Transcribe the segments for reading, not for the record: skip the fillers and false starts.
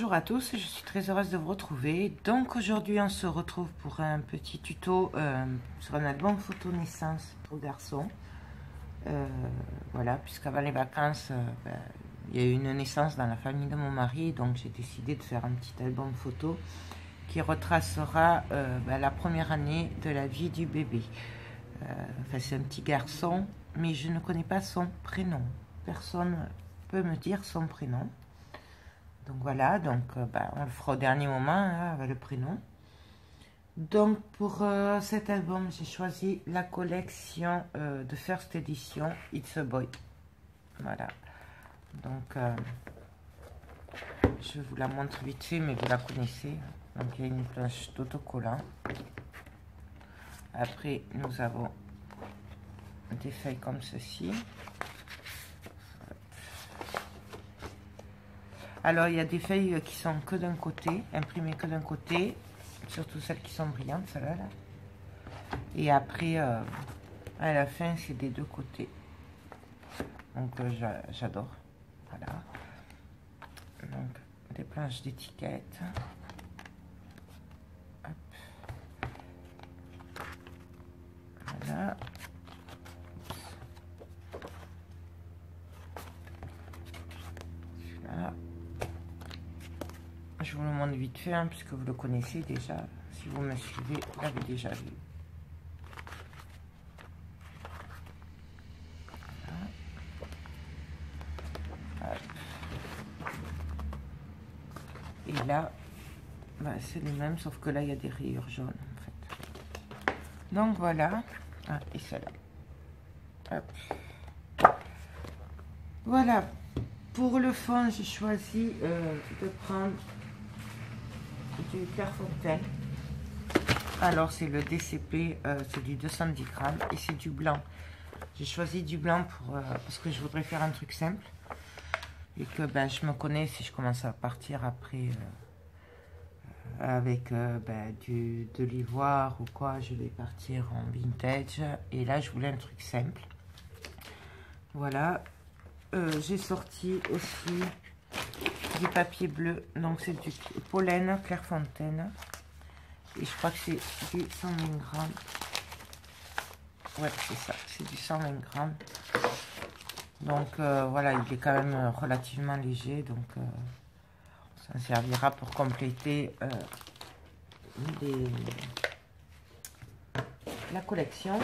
Bonjour à tous, je suis très heureuse de vous retrouver. Donc aujourd'hui on se retrouve pour un petit tuto sur un album photo naissance pour garçon. Voilà, puisqu'avant les vacances, il y a eu une naissance dans la famille de mon mari, donc j'ai décidé de faire un petit album photo qui retracera la première année de la vie du bébé. Enfin, c'est un petit garçon, mais je ne connais pas son prénom. Personne peut me dire son prénom. Donc voilà, donc on le fera au dernier moment hein, avec le prénom. Donc pour cet album, j'ai choisi la collection de First Edition It's a Boy. Voilà. Donc je vous la montre vite fait, mais vous la connaissez. Donc il y a une planche d'autocollant. Après, nous avons des feuilles comme ceci. Alors, il y a des feuilles qui sont que d'un côté, imprimées que d'un côté, surtout celles qui sont brillantes, celle-là. Et après, à la fin, c'est des deux côtés. Donc, j'adore. Voilà. Donc, des planches d'étiquettes. Voilà. Celui-là. Je vous le montre vite fait, hein, puisque vous le connaissez déjà. Si vous me suivez, vous l'avez déjà vu. Voilà. Et là, c'est les mêmes, sauf que là, il y a des rayures jaunes, en fait. Donc, voilà. Ah, et celle-là. Voilà. Pour le fond, j'ai choisi de prendre du Clairefontaine. Alors c'est le DCP, c'est du 210 grammes et c'est du blanc. J'ai choisi du blanc parce que je voudrais faire un truc simple et que je me connais si je commence à partir après avec de l'ivoire ou quoi, je vais partir en vintage et là je voulais un truc simple. Voilà, j'ai sorti aussi du papier bleu, donc c'est du pollen Clairefontaine et je crois que c'est du 120 grammes. Ouais, c'est ça, c'est du 120 grammes. Donc voilà, il est quand même relativement léger, donc ça servira pour compléter la collection.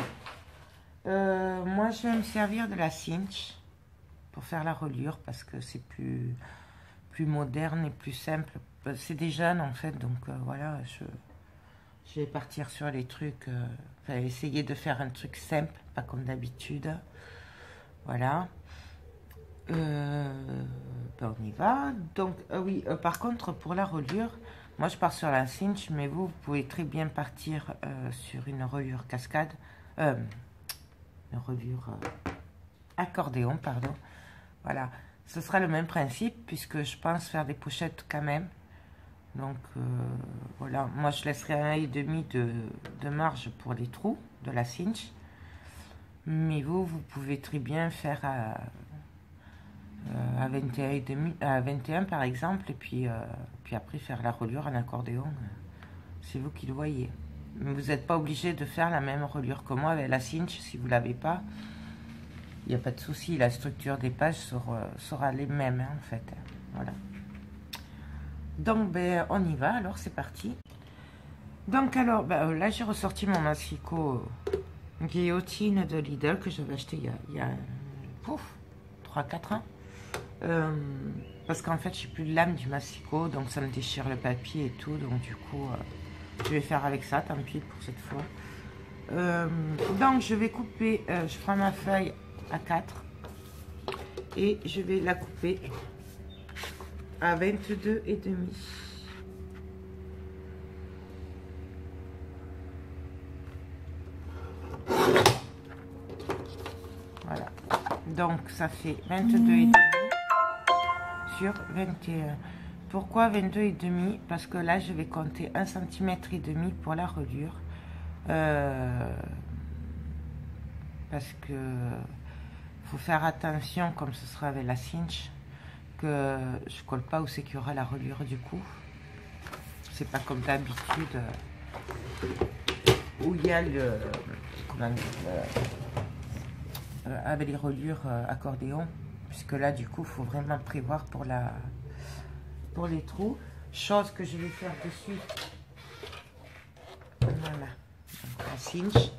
Moi, je vais me servir de la cinch pour faire la reliure parce que c'est plus moderne et plus simple. C'est des jeunes en fait, donc voilà, je vais partir sur les trucs, essayer de faire un truc simple, pas comme d'habitude. Voilà. On y va. Donc, oui, par contre, pour la reliure, moi je pars sur la cinch, mais vous pouvez très bien partir sur une reliure cascade, une reliure accordéon, pardon. Voilà. Ce sera le même principe puisque je pense faire des pochettes quand même. Donc voilà, moi je laisserai 1,5 de marge pour les trous de la cinch. Mais vous pouvez très bien faire à 21,5, à 21 par exemple, et puis après faire la reliure en accordéon. C'est vous qui le voyez. Mais vous n'êtes pas obligé de faire la même reliure que moi avec la cinch si vous ne l'avez pas. Il n'y a pas de souci, la structure des pages sera les mêmes hein, en fait. Voilà. Donc on y va, alors c'est parti. Donc alors, là j'ai ressorti mon massicot guillotine de Lidl que j'avais acheté il y a 3-4 ans. Parce qu'en fait j'ai plus de lame du massicot, donc ça me déchire le papier et tout, donc du coup je vais faire avec ça, tant pis pour cette fois. Donc je vais couper, je prends ma feuille à 4 et je vais la couper à 22,5. Voilà, donc ça fait 22,5 sur 21. Pourquoi 22,5? Parce que là je vais compter 1,5 cm pour la reliure, parce que faut faire attention, comme ce sera avec la cinch, que je colle pas où c'est qu'il y aura la reliure du coup. C'est pas comme d'habitude où il y a le, comment dire, avec les reliures accordéon, puisque là du coup il faut vraiment prévoir pour les trous, chose que je vais faire de suite. Voilà, donc un cinch.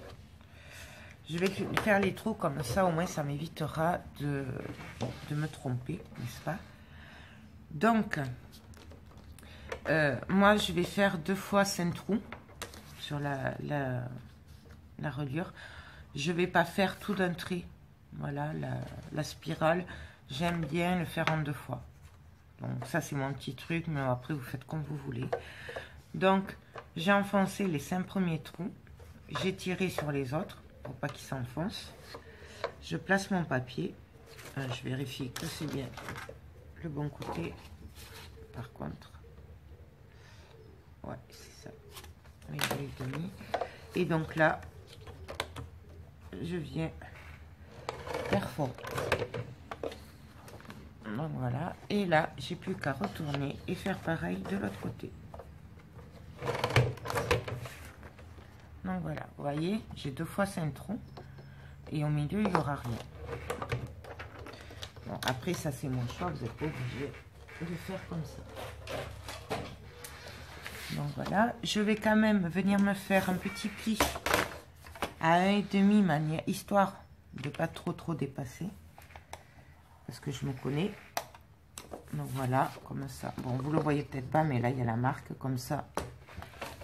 Je vais faire les trous comme ça, au moins ça m'évitera de me tromper, n'est-ce pas? Donc moi je vais faire 2 fois 5 trous sur la reliure. Je vais pas faire tout d'un trait. Voilà, la spirale, j'aime bien le faire en 2 fois. Donc ça c'est mon petit truc, mais après vous faites comme vous voulez. Donc j'ai enfoncé les 5 premiers trous, j'ai tiré sur les autres pour pas qu'ils s'enfoncent. Je place mon papier, je vérifie que c'est bien le bon côté. Par contre, ouais, c'est ça, les demi. Et donc là, je viens perforer. Donc voilà, et là, j'ai plus qu'à retourner et faire pareil de l'autre côté. Donc voilà, vous voyez, j'ai 2 fois 5 trous et au milieu il n'y aura rien. Bon, après ça c'est mon choix, vous n'êtes pas obligé de faire comme ça. Donc voilà, je vais quand même venir me faire un petit pli à 1,5 manière, histoire de pas trop dépasser, parce que je me connais. Donc voilà, comme ça. Bon, vous le voyez peut-être pas, mais là il y a la marque, comme ça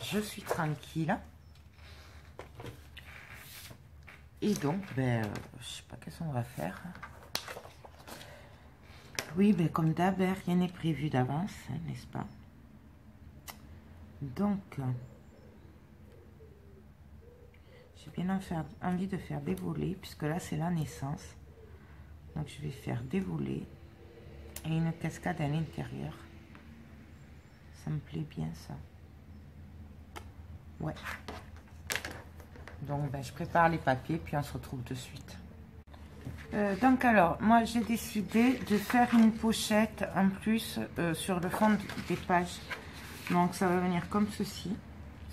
je suis tranquille. Et donc, ben, je sais pas qu'est-ce qu'on va faire. Oui, ben, comme d'hab, rien n'est prévu d'avance, hein, n'est-ce pas? Donc, j'ai bien envie de faire des volets, puisque là, c'est la naissance. Donc, je vais faire des volets et une cascade à l'intérieur. Ça me plaît bien, ça. Ouais. Donc, ben, je prépare les papiers, puis on se retrouve de suite. Donc, alors, moi, j'ai décidé de faire une pochette en plus sur le fond des pages. Donc, ça va venir comme ceci.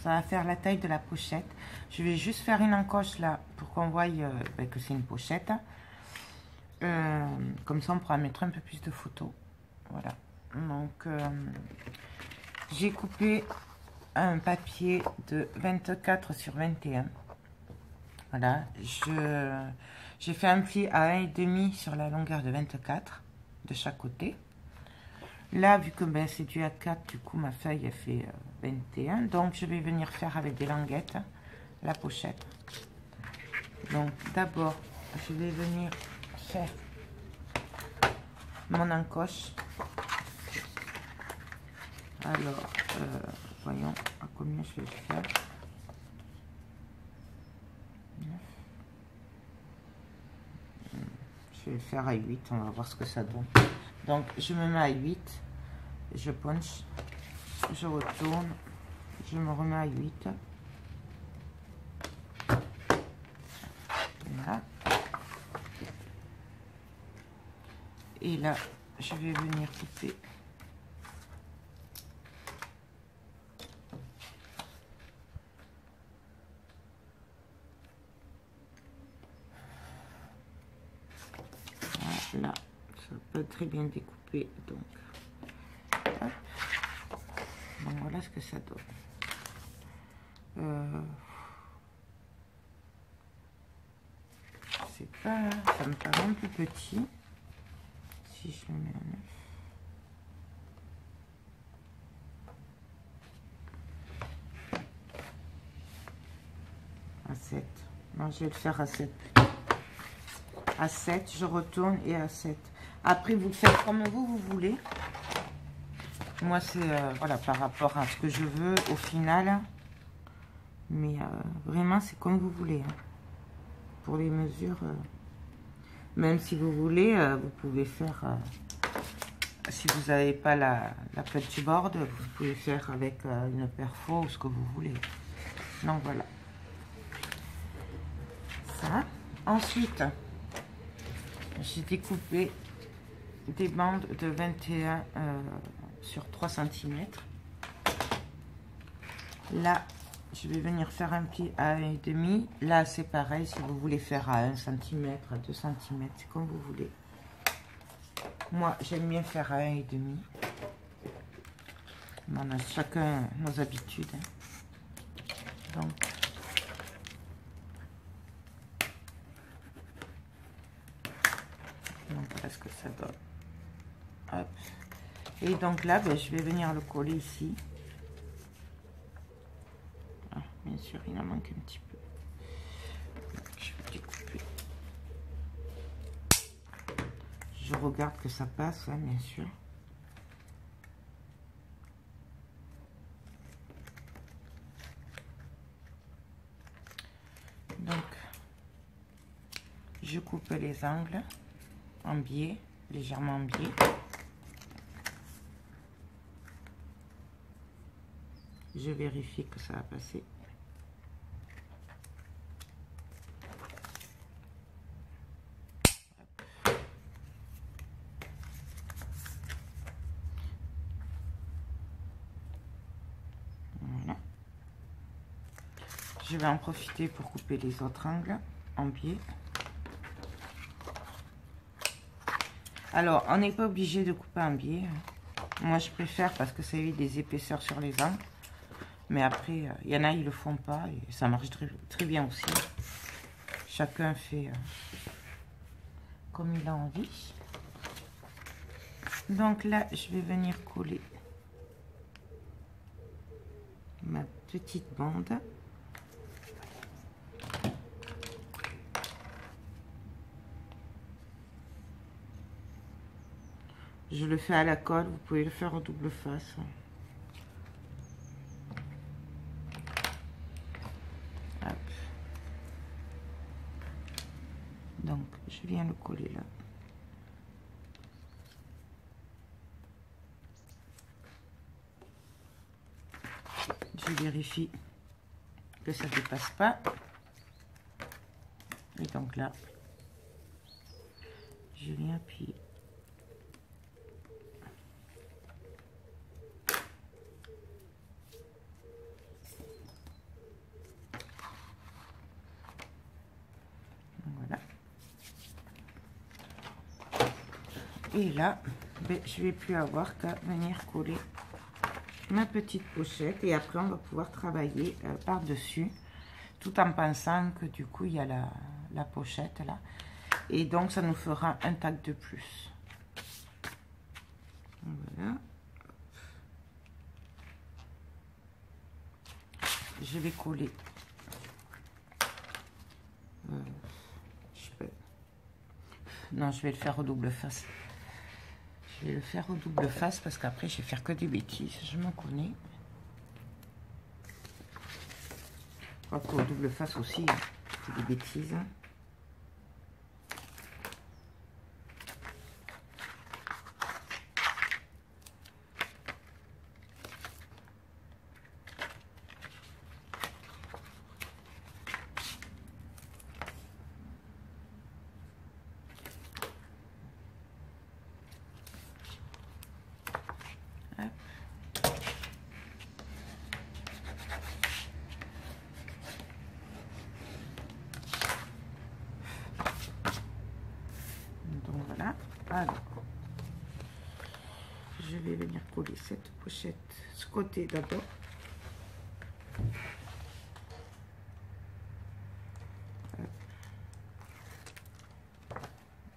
Ça va faire la taille de la pochette. Je vais juste faire une encoche là pour qu'on voie ben, que c'est une pochette. Comme ça, on pourra mettre un peu plus de photos. Voilà. Donc, j'ai coupé un papier de 24 sur 21. Voilà, j'ai fait un pli à 1,5 sur la longueur de 24 de chaque côté. Là, vu que ben, c'est du A4, du coup ma feuille elle fait 21. Donc je vais venir faire avec des languettes la pochette. Donc d'abord, je vais venir faire mon encoche. Alors, voyons à combien je vais le faire. Je vais le faire à 8, on va voir ce que ça donne. Donc je me mets à 8, je punch, je retourne, je me remets à 8. Voilà. Et là, je vais venir couper. Là, ça va pas très bien découpé, donc hop. Donc voilà ce que ça donne. C'est pas, ça me paraît un peu petit. Si je le mets à 9. À 7. Non, je vais le faire à 7. À 7, je retourne et à 7. Après, vous le faites comme vous voulez. Moi, c'est voilà, par rapport à ce que je veux au final. Mais vraiment, c'est comme vous voulez. Hein. Pour les mesures, même si vous voulez, vous pouvez faire... si vous n'avez pas la plaque du board, vous pouvez faire avec une perfo ou ce que vous voulez. Donc, voilà. Ça. Ensuite... j'ai découpé des bandes de 21 sur 3 cm. Là, je vais venir faire un pli à 1,5. Là, c'est pareil, si vous voulez faire à 1 cm, à 2 cm, c'est comme vous voulez. Moi, j'aime bien faire à 1,5. On a chacun nos habitudes. Donc, voilà ce que ça donne. Hop. Et donc là, ben, je vais venir le coller ici. Ah, bien sûr, il en manque un petit peu. Je vais découper. Je regarde que ça passe, hein, bien sûr. Donc, je coupe les angles en biais, légèrement en biais. Je vérifie que ça a passé. Voilà. Je vais en profiter pour couper les autres angles en biais. Alors, on n'est pas obligé de couper en biais. Moi, je préfère parce que ça évite des épaisseurs sur les angles. Mais après, il y en a, ils le font pas et ça marche très bien aussi. Chacun fait comme il a envie. Donc là, je vais venir coller ma petite bande. Je le fais à la colle, vous pouvez le faire en double face. Hop. Donc, je viens le coller là. Je vérifie que ça ne dépasse pas. Et donc là, je viens appuyer. Voilà. Et là, ben, je vais plus avoir qu'à venir coller ma petite pochette et après on va pouvoir travailler par dessus tout en pensant que du coup il y a la pochette là et donc ça nous fera un tac de plus. Voilà, je vais coller non, je vais le faire au double face. Je vais le faire au double face parce qu'après je vais faire que des bêtises, je m'en connais. Je crois qu'au double face aussi, c'est des bêtises. Donc voilà, alors je vais venir coller cette pochette, ce côté d'abord.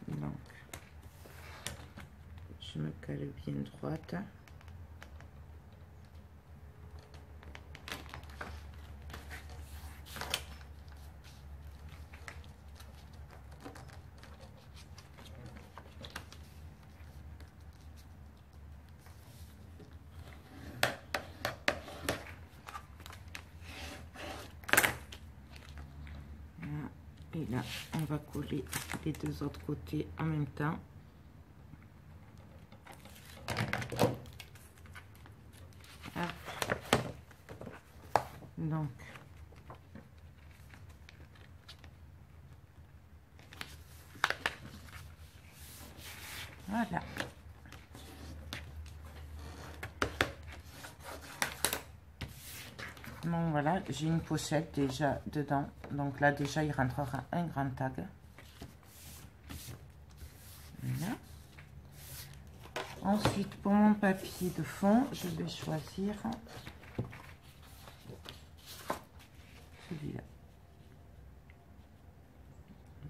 Donc je me cale bien droite. Et là, on va coller les deux autres côtés en même temps. Donc, voilà. Donc voilà, j'ai une pochette déjà dedans. Donc là déjà il rentrera un grand tag. Voilà. Ensuite pour mon papier de fond, je vais choisir celui-là.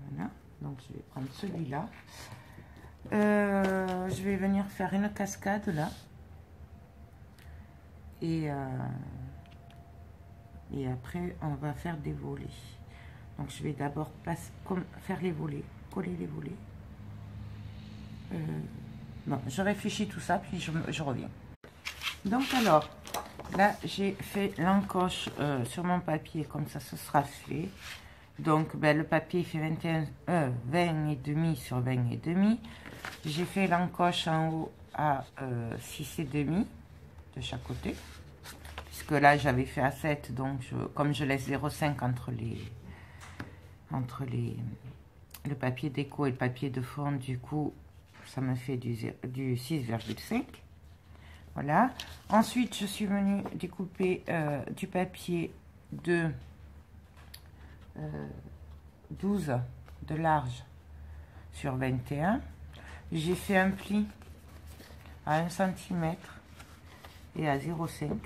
Voilà, donc je vais prendre celui-là. Je vais venir faire une cascade là. Et après on va faire des volets. Donc je vais d'abord faire les volets, coller les volets. Bon, je réfléchis tout ça puis je reviens. Donc alors là j'ai fait l'encoche sur mon papier, comme ça ce sera fait. Donc ben, le papier fait 20 et demi sur 20 et demi. J'ai fait l'encoche en haut à 6 et demi de chaque côté, puisque là j'avais fait à 7, donc comme je laisse 0,5 entre le papier déco et le papier de fond, du coup ça me fait du 6,5. Voilà. Ensuite je suis venue découper du papier de 12 de large sur 21. J'ai fait un pli à 1 cm et à 0,5.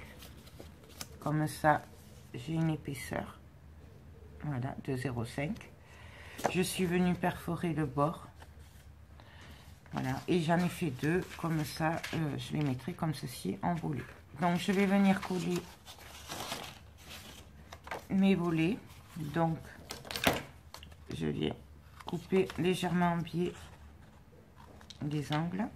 Comme ça, j'ai une épaisseur, voilà, de 0,5. Je suis venue perforer le bord, voilà, et j'en ai fait deux, comme ça, je les mettrai comme ceci en volet. Donc, je vais venir coller mes volets. Donc, je viens couper légèrement en biais les angles.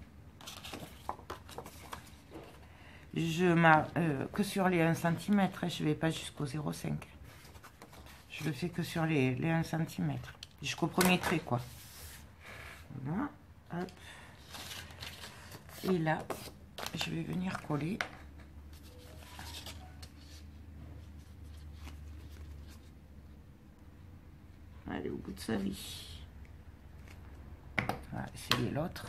Je marque que sur les 1 cm, je vais pas jusqu'au 0,5. Je le fais que sur les 1 cm, jusqu'au premier trait, quoi. Voilà, hop. Et là, je vais venir coller. Allez, au bout de sa vie. On va essayer l'autre.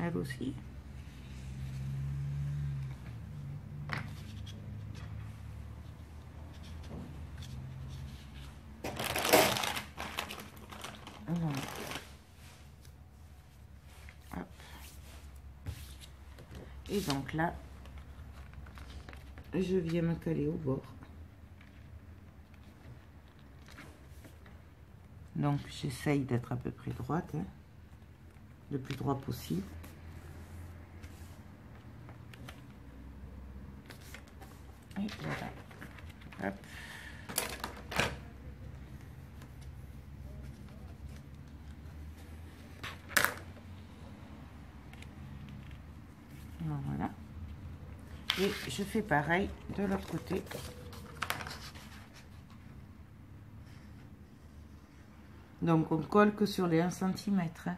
Elle aussi. Voilà. Hop. Et donc là, je viens me coller au bord. Donc j'essaye d'être à peu près droite, hein, le plus droit possible. Et voilà. Hop. Voilà. Et je fais pareil de l'autre côté. Donc on colle que sur les 1 cm. Hein.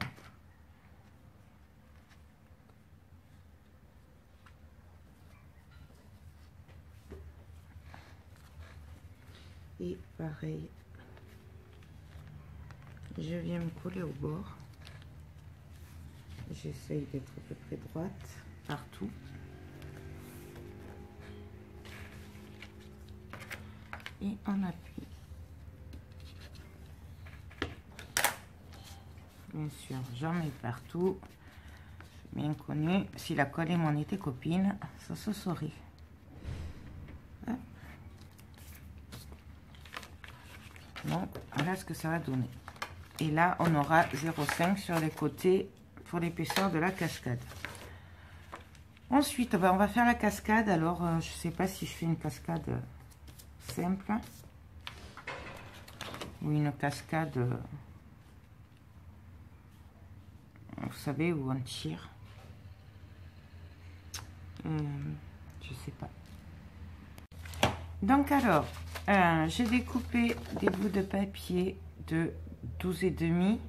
Et pareil, je viens me coller au bord. J'essaye d'être à peu près droite partout. Et on appuie. Bien sûr, j'en mets partout. Bien connu, si la colle m'en était copine, ça se saurait. Hop. Donc, voilà ce que ça va donner. Et là, on aura 0,5 sur les côtés pour l'épaisseur de la cascade. Ensuite, on va faire la cascade. Alors, je sais pas si je fais une cascade simple ou une cascade, vous savez, où on tire. Je sais pas. Donc alors, j'ai découpé des bouts de papier de 12,5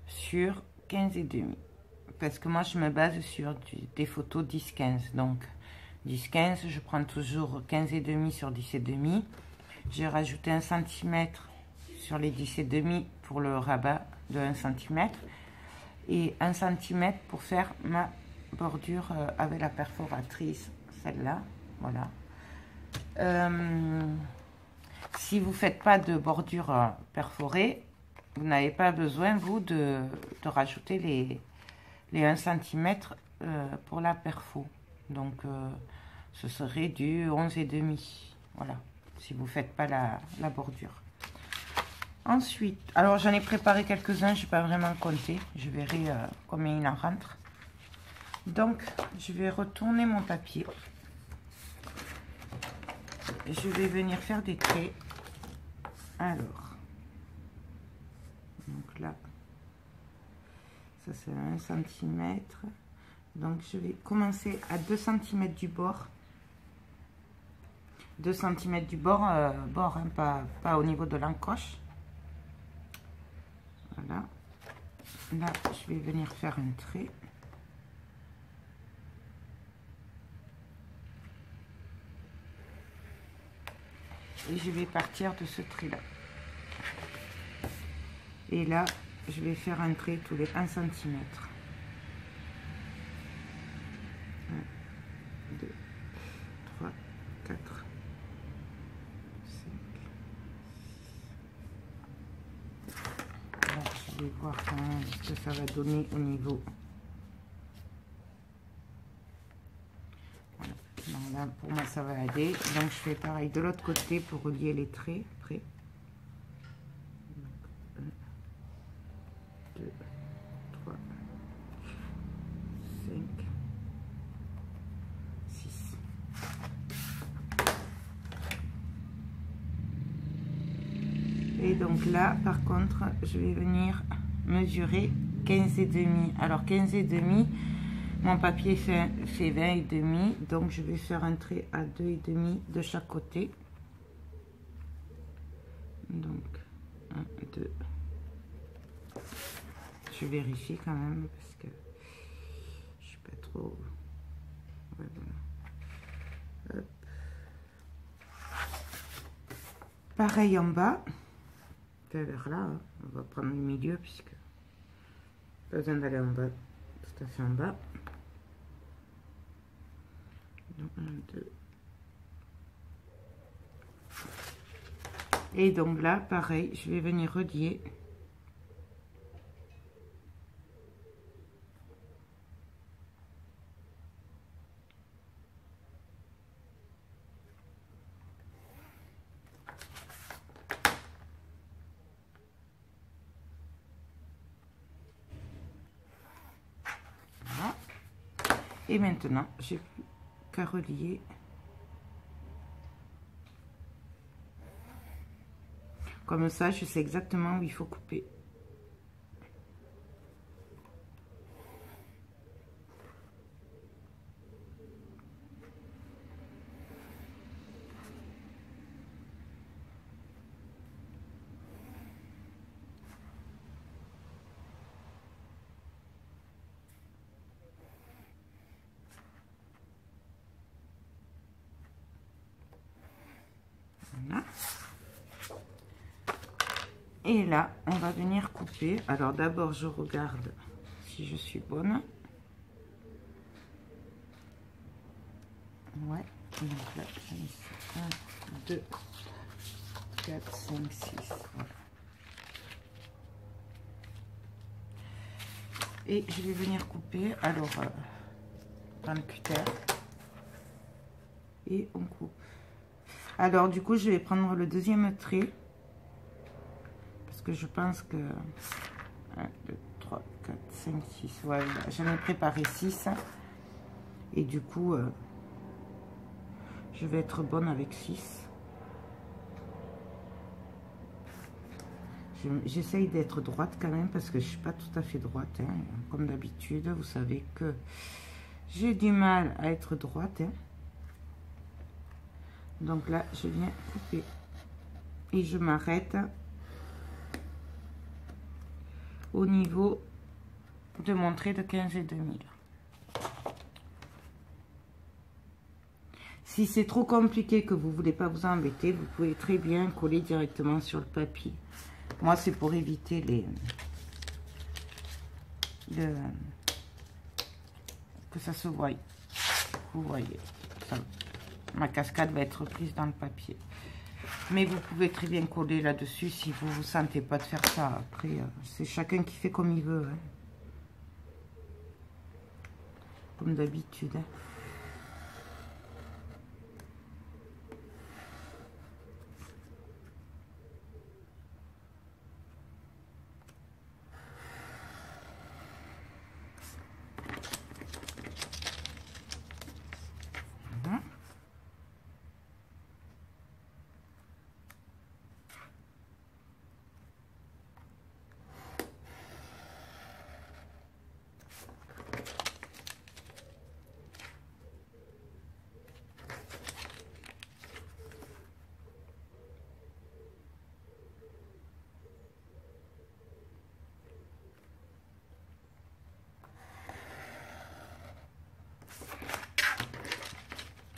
sur 15,5. Parce que moi, je me base sur des photos 10-15. Donc, 10-15, je prends toujours 15,5 sur 10,5. j'ai rajouté 1 cm sur les 10,5 pour le rabat de 1 cm et 1 cm pour faire ma bordure avec la perforatrice, celle-là, voilà. Si vous faites pas de bordure perforée, vous n'avez pas besoin, vous, de rajouter les 1 cm pour la perfo. Donc, ce serait du 11,5. Voilà, si vous faites pas la bordure. Ensuite, alors j'en ai préparé quelques-uns, je n'ai pas vraiment compté. Je verrai combien il en rentre. Donc, je vais retourner mon papier. Je vais venir faire des traits. Alors, donc là, ça c'est 1 cm. Donc, je vais commencer à 2 cm du bord. 2 cm du bord, hein, pas au niveau de l'encoche. Voilà. Là, je vais venir faire un trait. Et je vais partir de ce trait là. Et là, je vais faire un trait tous les 1 cm. 1, 2, 3, 4, 5. Là, je vais voir quand même ce que ça va donner au niveau. Voilà. Donc là, pour moi, ça va aller. Donc, je fais pareil de l'autre côté pour relier les traits. Après. 2, 3, 5, 6. Et donc là, par contre, je vais venir mesurer 15,5. Alors 15,5, mon papier fait 20,5, donc je vais faire un trait à 2,5 de chaque côté. Donc 1, 2. Je vérifie quand même parce que je suis pas trop. Ouais, voilà. Hop. Pareil en bas. Vers là, hein. On va prendre le milieu puisque pas besoin d'aller en bas, tout à fait en bas. Donc 1, 2. Et donc là, pareil, je vais venir relier. Voilà. Et maintenant, j'ai plus qu'à relier. Comme ça, je sais exactement où il faut couper. Voilà. Et là, on va venir couper. Alors d'abord, je regarde si je suis bonne. Ouais. Donc là, j'ai mis 1, 2, 4, 5, 6. Voilà. Et je vais venir couper. Alors, prendre le cutter. Et on coupe. Alors, du coup, je vais prendre le deuxième trait. Parce que je pense que 1, 2, 3, 4, 5, 6. Voilà, j'en ai préparé 6. Et du coup, je vais être bonne avec 6. J'essaye d'être droite quand même parce que je ne suis pas tout à fait droite. Hein. Comme d'habitude, vous savez que j'ai du mal à être droite. Hein. Donc là, je viens couper. Et je m'arrête au niveau de mon trait de 15,5. Si c'est trop compliqué, que vous voulez pas vous embêter, vous pouvez très bien coller directement sur le papier. Moi, c'est pour éviter que ça se voie. Vous voyez, ça, ma cascade va être prise dans le papier. Mais vous pouvez très bien coller là-dessus si vous vous sentez pas de faire ça. Après, c'est chacun qui fait comme il veut. Hein. Comme d'habitude. Hein.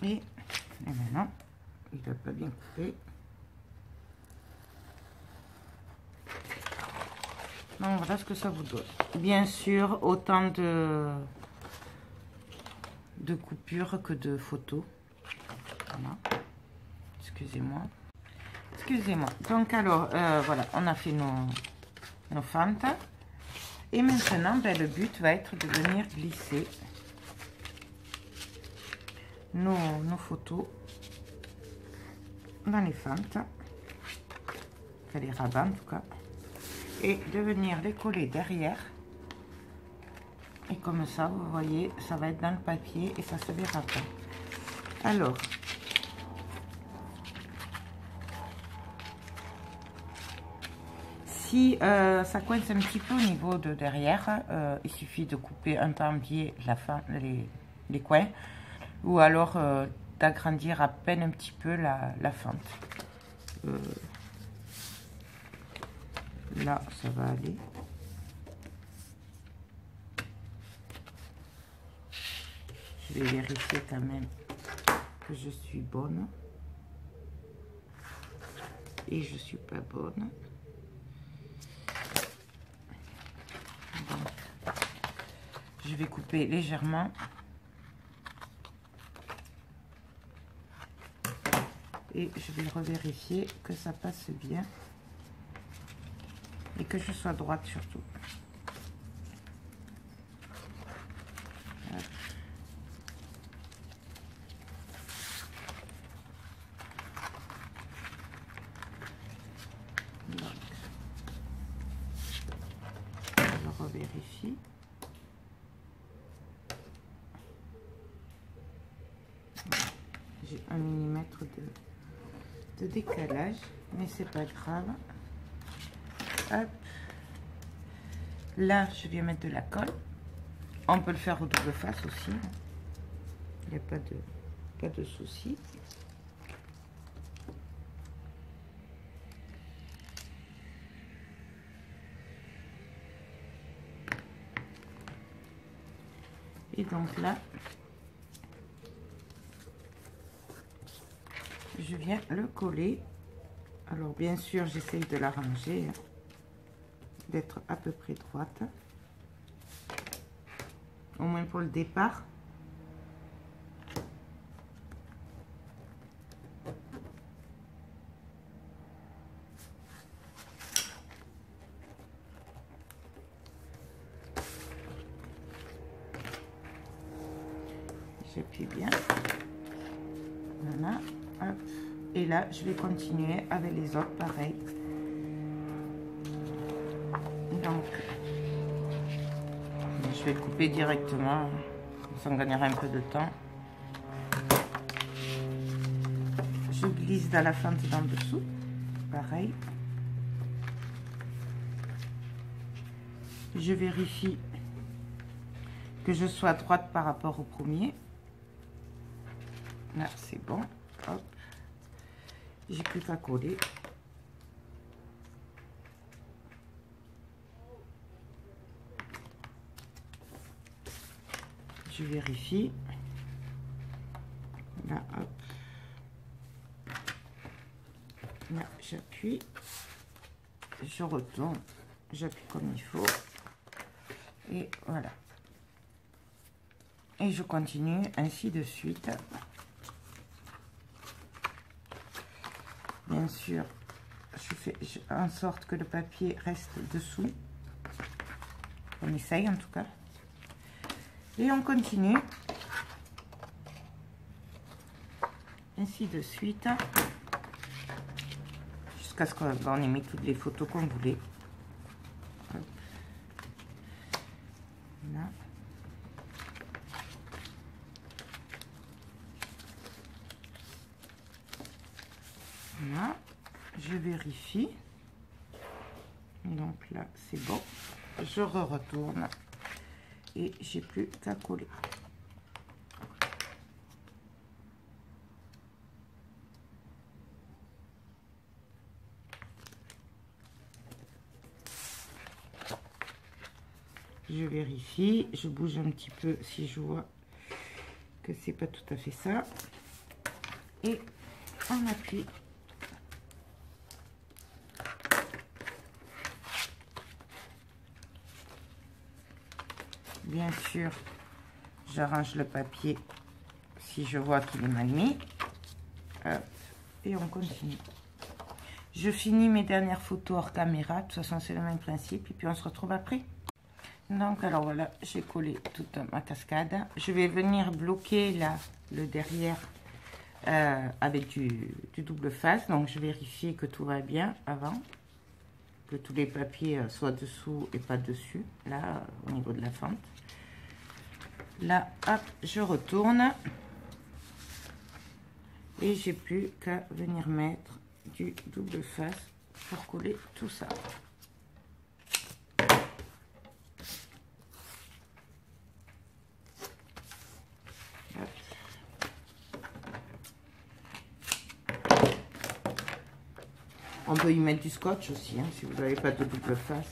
Et maintenant, il n'a pas bien coupé. Donc voilà ce que ça vous donne. Bien sûr, autant de coupures que de photos. Voilà. Excusez-moi. Excusez-moi. Donc alors, voilà, on a fait nos fentes. Et maintenant, ben, le but va être de venir glisser nos photos dans les fentes. Enfin, les rabats en tout cas. Et de venir les coller derrière. Et comme ça, vous voyez, ça va être dans le papier et ça se verra pas. Alors, si ça coince un petit peu au niveau de derrière, il suffit de couper un peu en biais les coins. Ou alors d'agrandir à peine un petit peu la fente. Là, ça va aller. Je vais vérifier quand même que je suis bonne. Et je suis pas bonne. Donc, je vais couper légèrement. Et je vais revérifier que ça passe bien. Et que je sois droite surtout. Hop. Donc, je revérifie. J'ai 1 mm de décalage, mais c'est pas grave. Hop. Là, je vais mettre de la colle. On peut le faire au double face aussi. Il n'y a pas de souci. Et donc là, je viens le coller. Alors bien sûr, j'essaye de l'arranger, hein, d'être à peu près droite. Au moins pour le départ. J'appuie bien. Voilà. Hop. Et là, je vais continuer avec les autres, pareil. Donc, je vais le couper directement. Ça me gagnera un peu de temps. Je glisse dans la fente d'en dessous. Pareil. Je vérifie que je sois droite par rapport au premier. Là, c'est bon. Hop. J'ai plus qu'à coller. Je vérifie. Là, hop. puis je retourne, j'appuie comme il faut, et voilà. Et je continue ainsi de suite. Bien sûr, je fais en sorte que le papier reste dessous. On essaye en tout cas. Et on continue. Ainsi de suite. Jusqu'à ce qu'on ait mis toutes les photos qu'on voulait. Hop. Là. Voilà. Je vérifie. Donc là, c'est bon. Je retourne. Et j'ai plus qu'à coller. Je vérifie, je bouge un petit peu si je vois que c'est pas tout à fait ça. Et on appuie. Bien sûr, j'arrange le papier si je vois qu'il est mal mis. Hop, et on continue. Je finis mes dernières photos hors caméra. De toute façon, c'est le même principe. Et puis, on se retrouve après. Donc, alors voilà, j'ai collé toute ma cascade. Je vais venir bloquer là, le derrière avec du double face. Donc, je vérifie que tout va bien avant. Que tous les papiers soient dessous et pas dessus. Là, au niveau de la fente. Là, hop, je retourne. Et j'ai plus qu'à venir mettre du double face pour coller tout ça. Hop. On peut y mettre du scotch aussi, hein, si vous n'avez pas de double face.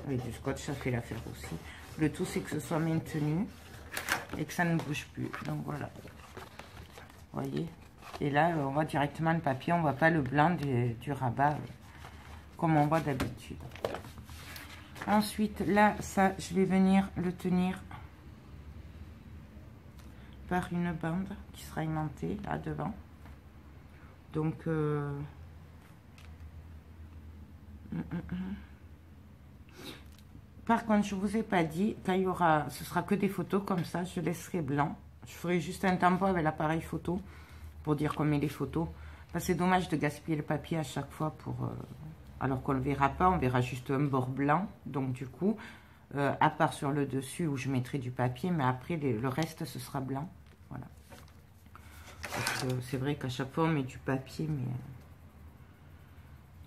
Avec du scotch, ça fait l'affaire aussi. Le tout, c'est que ce soit maintenu et que ça ne bouge plus. Donc voilà. Vous voyez? Et là, on voit directement le papier, on ne voit pas le blanc du rabat comme on voit d'habitude. Ensuite, là, ça, je vais venir le tenir par une bande qui sera aimantée là devant. Donc, par contre, je vous ai pas dit, quand il y aura, ce sera que des photos comme ça, je laisserai blanc. Je ferai juste un tampon avec l'appareil photo pour dire qu'on met les photos. C'est dommage de gaspiller le papier à chaque fois pour, alors qu'on ne le verra pas, on verra juste un bord blanc. Donc du coup, à part sur le dessus où je mettrai du papier, mais après le reste ce sera blanc. Voilà. C'est vrai qu'à chaque fois on met du papier, mais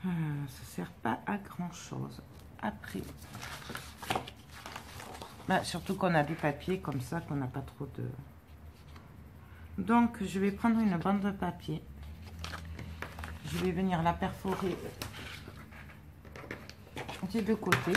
ça ne sert pas à grand chose. Après, surtout qu'on a du papier comme ça, qu'on n'a pas trop de... Donc, je vais prendre une bande de papier. Je vais venir la perforer des deux côtés.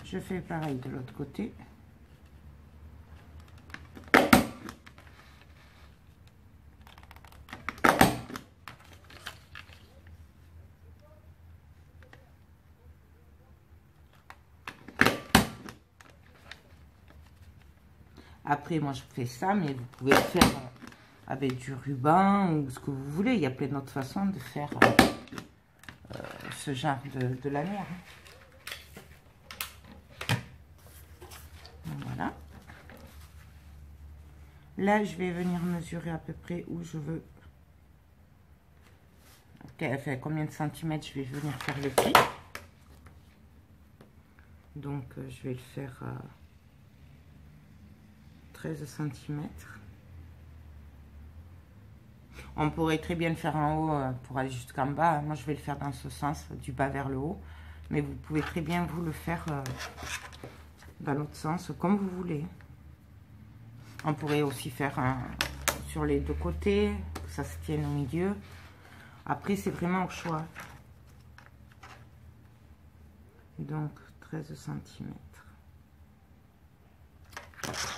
Je fais pareil de l'autre côté. Après, moi, je fais ça, mais vous pouvez le faire avec du ruban ou ce que vous voulez. Il y a plein d'autres façons de faire ce genre de lanière. Voilà. Là, je vais venir mesurer à peu près où je veux. Enfin, combien de centimètres je vais venir faire le pli. Donc, je vais le faire 13 cm. On pourrait très bien le faire en haut pour aller jusqu'en bas. Moi, je vais le faire dans ce sens, du bas vers le haut. Mais vous pouvez très bien vous le faire dans l'autre sens, comme vous voulez. On pourrait aussi faire sur les deux côtés, que que ça se tienne au milieu. Après, c'est vraiment au choix. Donc, 13 cm.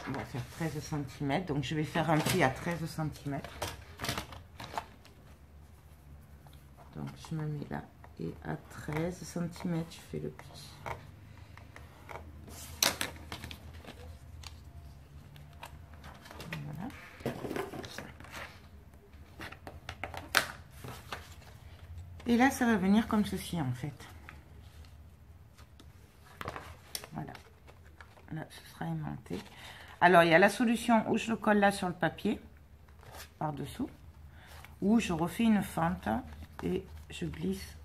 On va faire 13 cm. Donc, je vais faire un pli à 13 cm. Donc, je me mets là. Et à 13 cm, je fais le pli. Voilà. Et là, ça va venir comme ceci, en fait. Voilà. Là, ce sera aimanté. Alors, il y a la solution où je le colle là sur le papier, par-dessous, où je refais une fente et je glisse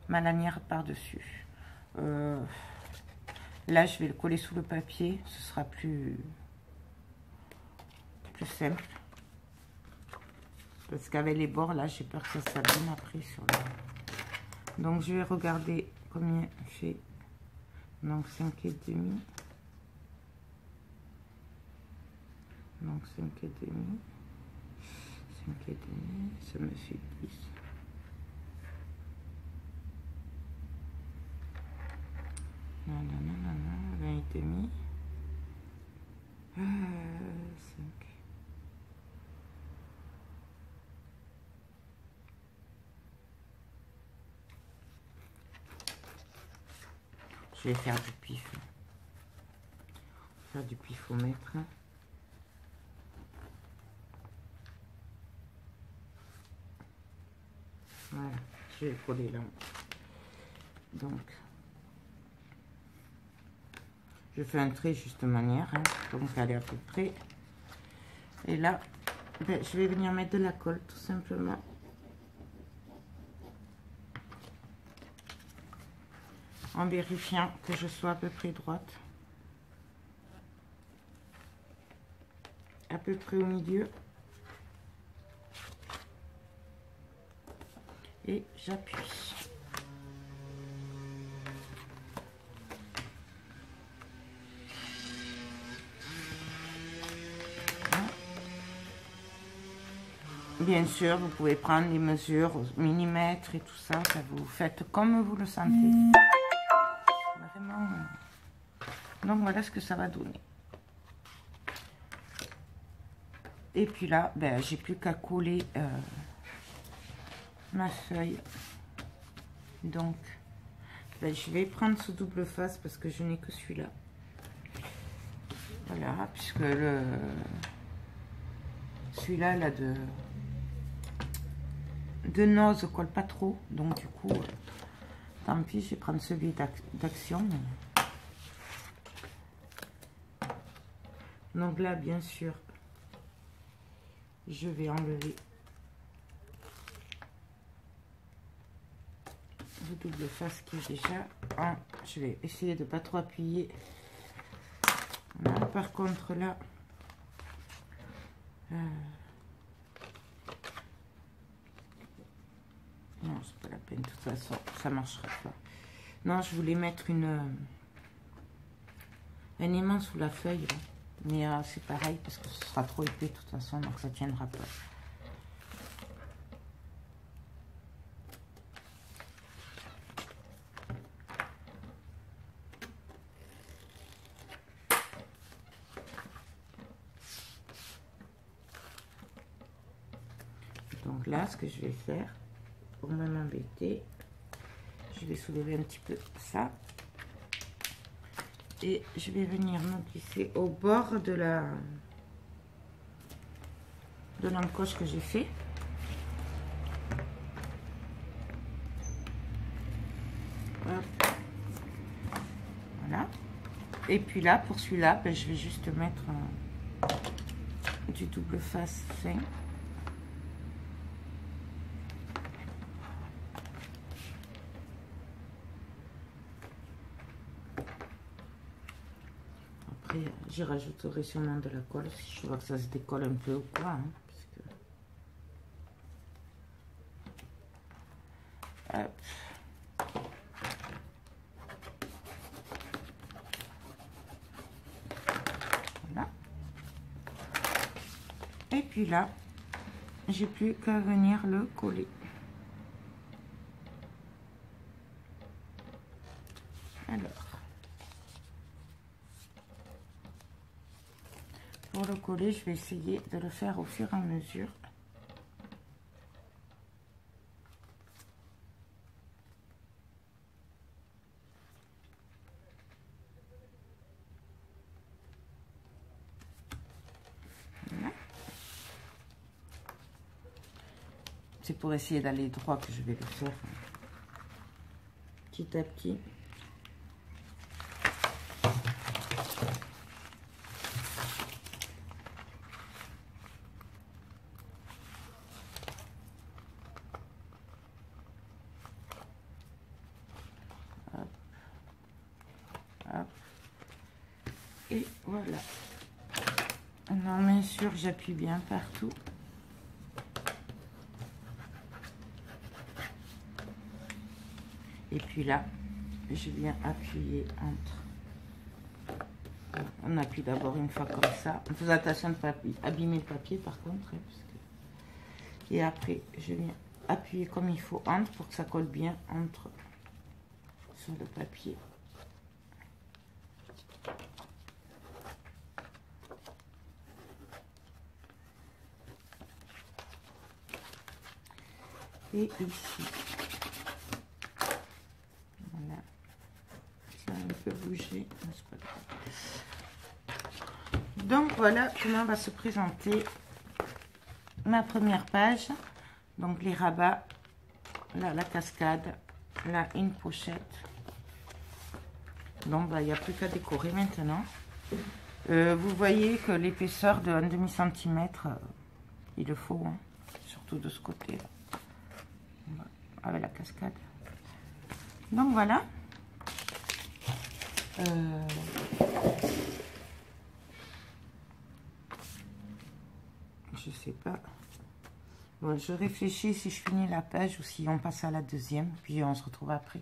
ma lanière par-dessus. Là, je vais le coller sous le papier, ce sera plus simple. Parce qu'avec les bords, là, j'ai peur que ça s'abîme après sur le... Donc, je vais regarder combien fait. Donc, 5,5. Donc, 5,5. 5,5, ça me fait 10. Non, non, non, non, non, 20,5. 5. Je vais faire du pif. Faire du pifomètre. Voilà, je vais coller là. Donc, je fais un trait juste manière, hein, donc elle est à peu près. Et là, ben, je vais venir mettre de la colle tout simplement. En vérifiant que je sois à peu près droite. À peu près au milieu. Et j'appuie. Bien sûr, vous pouvez prendre les mesures au millimètre et tout ça, ça vous faites comme vous le sentez. Vraiment. Donc voilà ce que ça va donner. Et puis là, ben, j'ai plus qu'à coller ma feuille. Donc, ben, je vais prendre ce double face parce que je n'ai que celui-là. Voilà, puisque celui-là, là, de nose colle pas trop. Donc, du coup, tant pis, je vais prendre celui d'action. Donc là, bien sûr, je vais enlever le double face qui est déjà en... Je vais essayer de pas trop appuyer. Là, par contre, là... non, c'est pas la peine. De toute façon, ça marchera pas. Non, je voulais mettre un aimant sous la feuille. Là. Mais c'est pareil parce que ce sera trop épais de toute façon, donc ça tiendra pas. Donc là, ce que je vais faire, pour ne m'embêter, je vais soulever un petit peu ça. Et je vais venir me glisser au bord de l'encoche que j'ai fait. Hop. Voilà. Et puis là, pour celui-là, ben, je vais juste mettre du double face fin. J'y rajouterai sûrement de la colle si je vois que ça se décolle un peu ou quoi. Hein, parce que... Voilà. Et puis là, j'ai plus qu'à venir le coller. Alors, pour le coller, je vais essayer de le faire au fur et à mesure. Voilà. C'est pour essayer d'aller droit que je vais le faire petit à petit. Hop. Hop. Et voilà. Non, bien sûr, j'appuie bien partout. Et puis là, je viens appuyer entre. On appuie d'abord une fois comme ça. On fait attention de ne pas abîmer le papier par contre. Hein, parce que... Et après, je viens appuyer comme il faut entre pour que ça colle bien entre sur le papier. Et ici. Voilà. Ça un peu bouger. Donc voilà comment va se présenter ma première page. Donc les rabats, là la cascade, là une pochette. Donc bah, il n'y a plus qu'à décorer maintenant. Vous voyez que l'épaisseur de 1,5 cm, il le faut, hein, surtout de ce côté là, avec la cascade. Donc voilà. Je sais pas. Bon, je réfléchis si je finis la page ou si on passe à la deuxième, puis on se retrouve après.